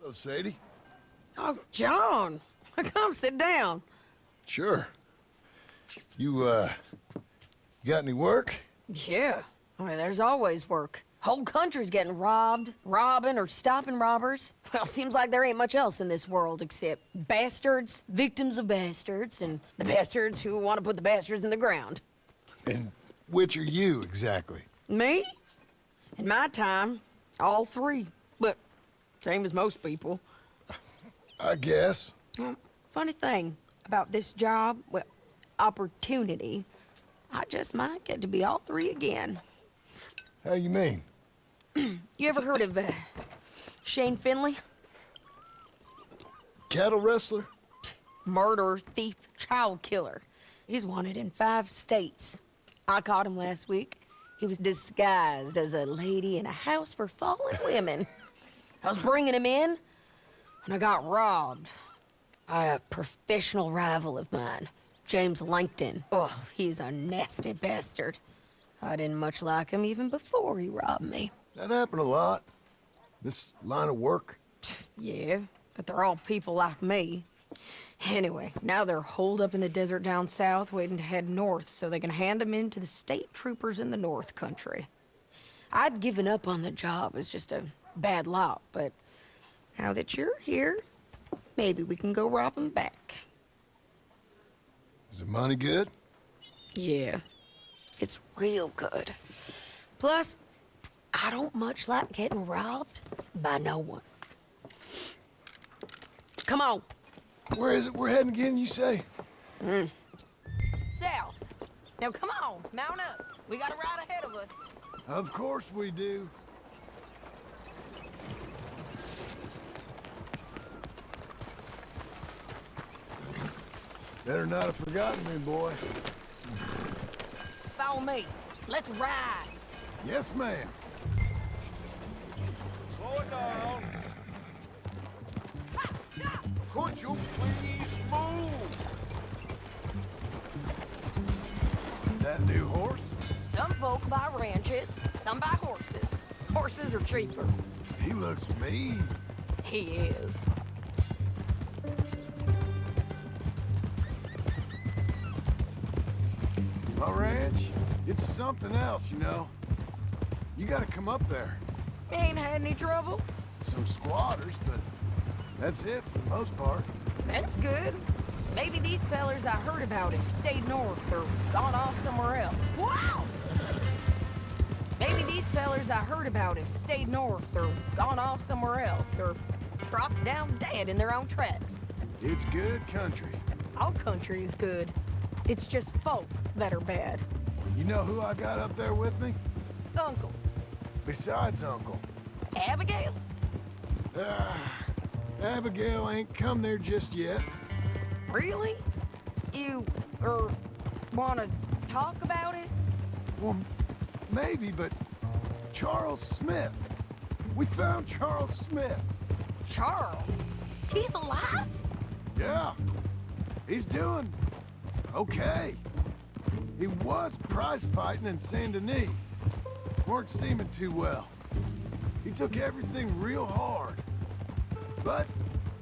Oh, Sadie? Oh, John, come sit down. Sure. You got any work? Yeah, I mean, there's always work. Whole country's getting robbed, robbing, or stopping robbers. Well, seems like there ain't much else in this world except bastards, victims of bastards, and the bastards who want to put the bastards in the ground. And which are you, exactly? Me? In my time, all three. But same as most people. I guess. Well, funny thing about this job, well, opportunity, I just might get to be all three again. How you mean? You ever heard of Shane Finley? Cattle wrestler? Murderer, thief, child killer. He's wanted in 5 states. I caught him last week. He was disguised as a lady in a house for fallen women. I was bringing him in, and I got robbed by a professional rival of mine, James Langton. Oh, he's a nasty bastard. I didn't much like him even before he robbed me. That happened a lot. This line of work. Yeah, but they're all people like me. Anyway, now they're holed up in the desert down south, waiting to head north so they can hand them in to the state troopers in the north country. I'd given up on the job as just a bad lot, but now that you're here, maybe we can go rob them back. Is the money good? Yeah, it's real good. Plus, I don't much like getting robbed by no one. Come on. Where is it we're heading again, you say? South. Now come on, mount up. We got a ride ahead of us. Of course we do. Better not have forgotten me, boy. Follow me. Let's ride. Yes, ma'am. Slow it down. Could you please move? That new horse? Some folk buy ranches, some buy horses. Horses are cheaper. He looks mean. He is. My ranch, it's something else, you know. You gotta come up there. Ain't had any trouble? Some squatters, but that's it for the most part. That's good. Maybe these fellers I heard about have stayed north or gone off somewhere else. Wow! Maybe these fellers I heard about have stayed north or gone off somewhere else or dropped down dead in their own tracks. It's good country. All country is good. It's just folk that are bad. You know who I got up there with me? Uncle. Besides Uncle. Abigail? Abigail ain't come there just yet. Really? You, wanna talk about it? Well, maybe, but Charles Smith. We found Charles Smith. Charles? He's alive? Yeah. He's doing okay. He was prize fighting in Saint Denis. Weren't seeming too well. He took everything real hard. But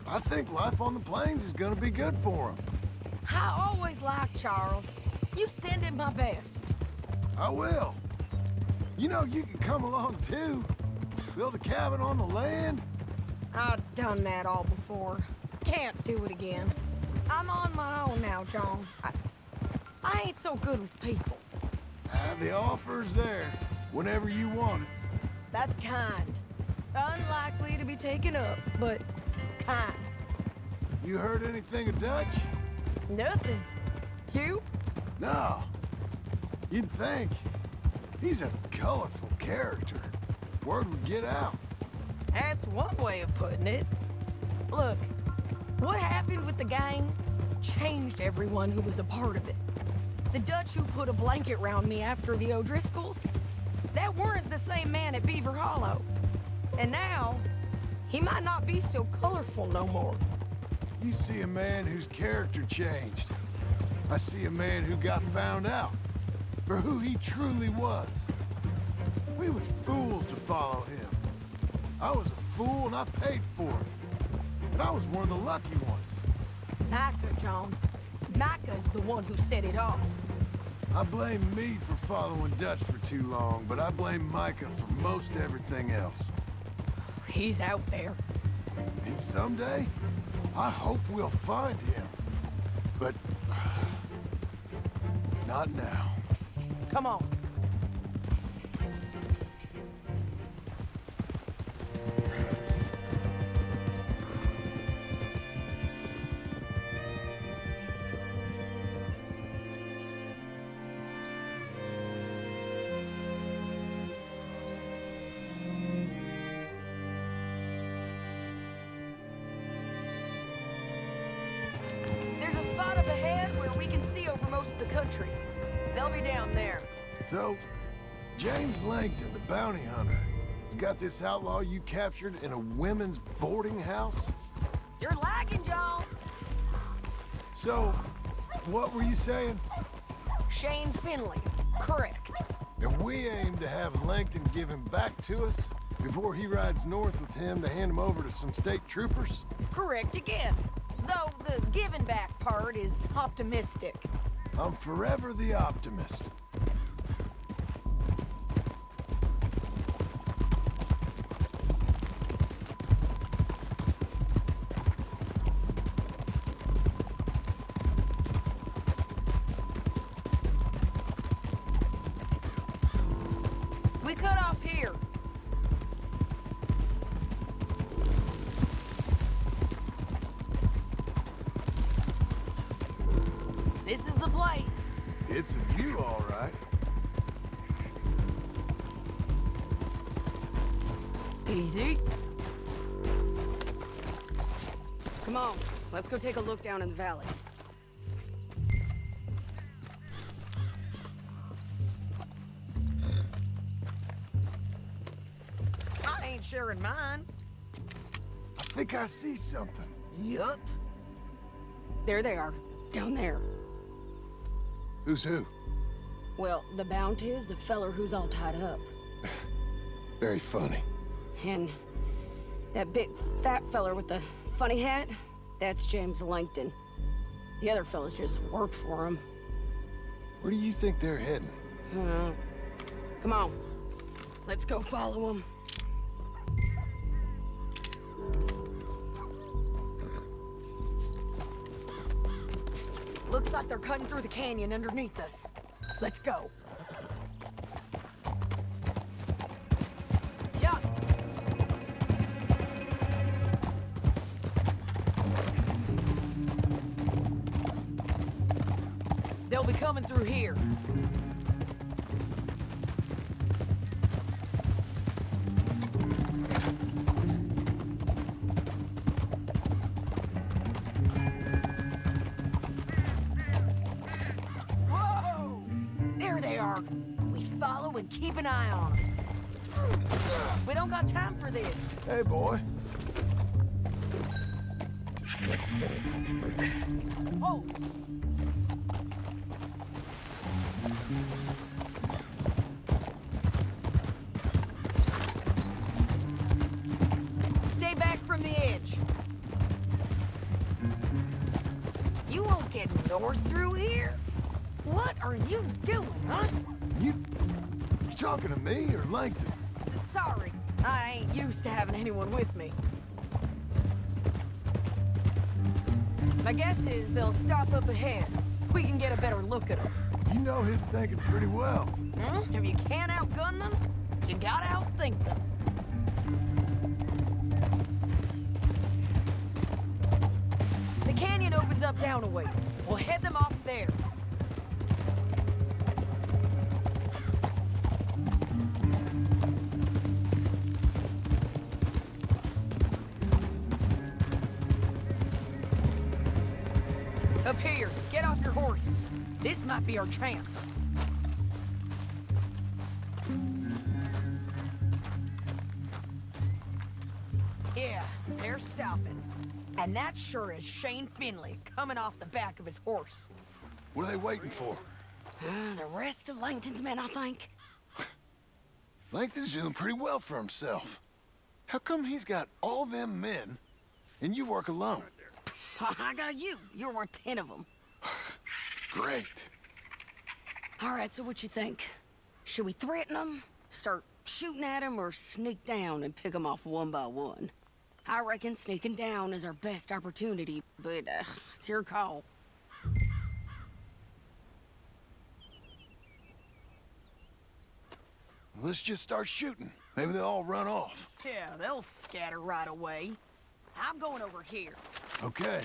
I think life on the plains is gonna be good for him. I always liked Charles. You send him my best. I will. You know, you can come along too. Build a cabin on the land. I've done that all before. Can't do it again. I'm on my own now, John. I ain't so good with people. The offer's there whenever you want it. That's kind. Unlikely to be taken up, but kind. You heard anything of Dutch? Nothing. You? No. You'd think. He's a colorful character. Word would get out. That's one way of putting it. Look, what happened with the gang changed everyone who was a part of it. The Dutch who put a blanket round me after the O'Driscolls, that weren't the same man at Beaver Hollow. And now, he might not be so colorful no more. You see a man whose character changed. I see a man who got found out for who he truly was. We was fools to follow him. I was a fool and I paid for it. and I was one of the lucky ones. Micah, John. Micah's the one who set it off. I blame me for following Dutch for too long, but I blame Micah for most everything else. He's out there. And someday, I hope we'll find him. But... not now. Come on. There's a spot up ahead where we can see over most of the country. They'll be down there. So, James Langton, the bounty hunter, has got this outlaw you captured in a women's boarding house? You're lagging, John. So, what were you saying? Shane Finley. Correct. And we aim to have Langton give him back to us before he rides north with him to hand him over to some state troopers? Correct again. Though the giving back part is optimistic. I'm forever the optimist. We cut off here. This is the place. It's a view, all right. Easy. Come on, let's go take a look down in the valley. I ain't sharing mine. I think I see something. Yup. There they are, down there. Who's who? Well, the bounty is the feller who's all tied up. Very funny. And that big fat feller with the funny hat, that's James Langton. The other fellas just work for him. Where do you think they're heading? Come on, let's go follow them. Looks like they're cutting through the canyon underneath us. Let's go. Yeah. They'll be coming through here. Whoa! There they are. We follow and keep an eye on them. We don't got time for this. Hey, boy. Oh! Stay back from the edge. You won't get north through here? What are you doing, huh? You talking to me or Langton? Sorry, I ain't used to having anyone with me. My guess is they'll stop up ahead. We can get a better look at them. You know his thinking pretty well. If you can't outgun them, you gotta outthink them. The canyon opens up down a ways. We'll head them off there. Up here, get off your horse. This might be our chance. Yeah, they're stopping. And that sure is Shane Finley coming off the back of his horse. What are they waiting for? The rest of Langton's men, I think. Langton's doing pretty well for himself. How come he's got all them men and you work alone. I got you. You're worth 10 of them. Great. All right, so what you think? Should we threaten them, start shooting at them, or sneak down and pick them off one by one? I reckon sneaking down is our best opportunity, but it's your call. Let's just start shooting. Maybe they'll all run off. Yeah, they'll scatter right away. I'm going over here. Okay.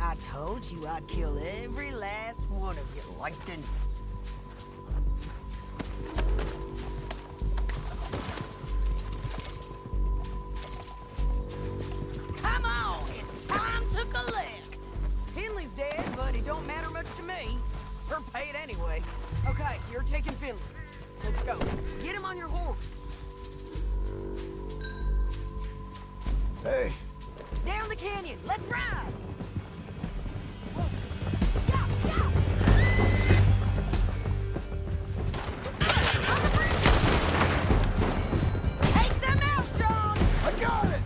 I told you I'd kill every last one of you, Langton. Come on, it's time to collect. Finley's dead, but it don't matter much to me. We're paid anyway. Okay, you're taking Finley. Let's go. Get him on your horse. Hey. Down the canyon. Let's ride. Take them out, John. I got it.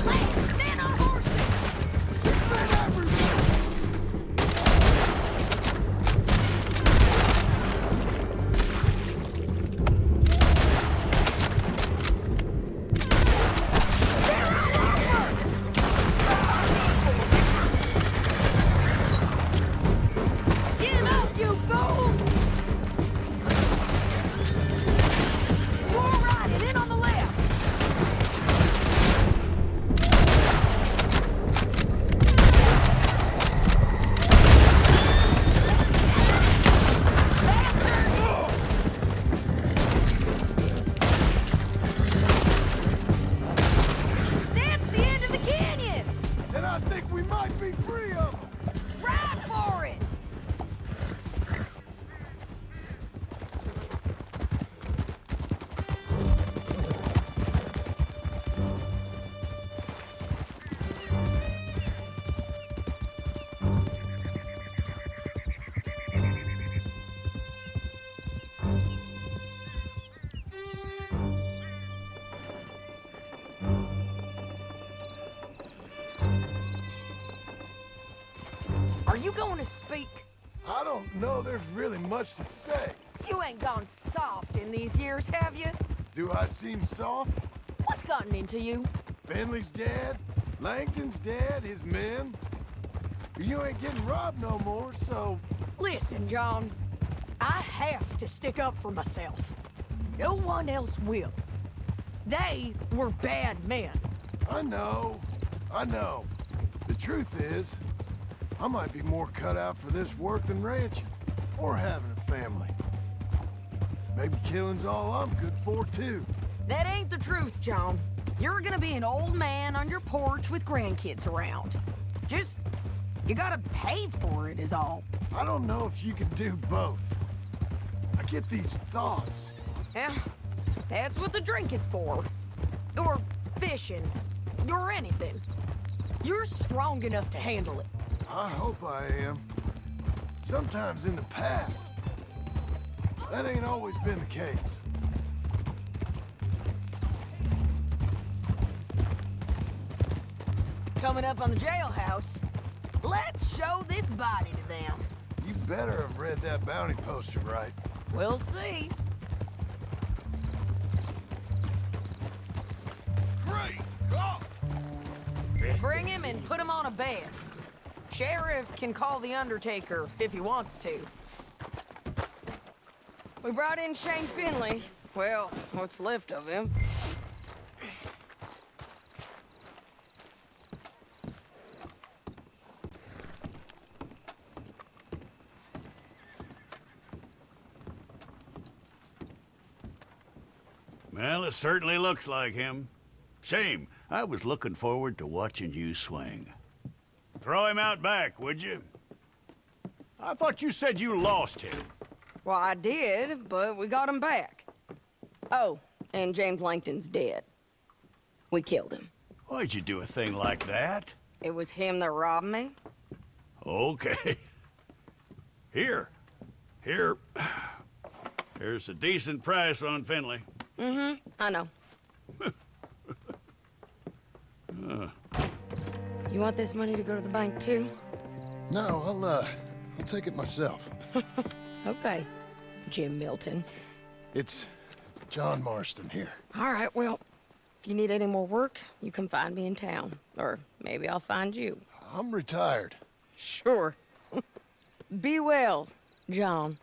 Let men on I think we might be free of them. Ride for it! Are you going to speak? I don't know there's really much to say. You ain't gone soft in these years, have you? Do I seem soft? What's gotten into you? Finley's dead. Langton's dead, his men. You ain't getting robbed no more, so... Listen, John. I have to stick up for myself. No one else will. They were bad men. I know. The truth is, I might be more cut out for this work than ranching, or having a family. Maybe killing's all I'm good for, too. That ain't the truth, John. You're gonna be an old man on your porch with grandkids around. Just, you gotta pay for it is all. I don't know if you can do both. I get these thoughts. Yeah, that's what the drink is for. Or fishing, or anything. You're strong enough to handle it. I hope I am. Sometimes in the past, that ain't always been the case. Coming up on the jailhouse, let's show this body to them. You better have read that bounty poster right. We'll see. Great! Go! Bring him and put him on a bed. Sheriff can call the Undertaker if he wants to. We brought in Shane Finley. Well, what's left of him. Well, it certainly looks like him. Shame. I was looking forward to watching you swing. Throw him out back, would you? I thought you said you lost him. Well, I did, but we got him back. Oh, and James Langton's dead. We killed him. Why'd you do a thing like that? It was him that robbed me. Okay. Here. Here's a decent price on Finley. I know. You want this money to go to the bank, too? No, I'll take it myself. Okay, Jim Milton. It's John Marston here. All right, well, if you need any more work, you can find me in town. Or maybe I'll find you. I'm retired. Sure. Be well, John.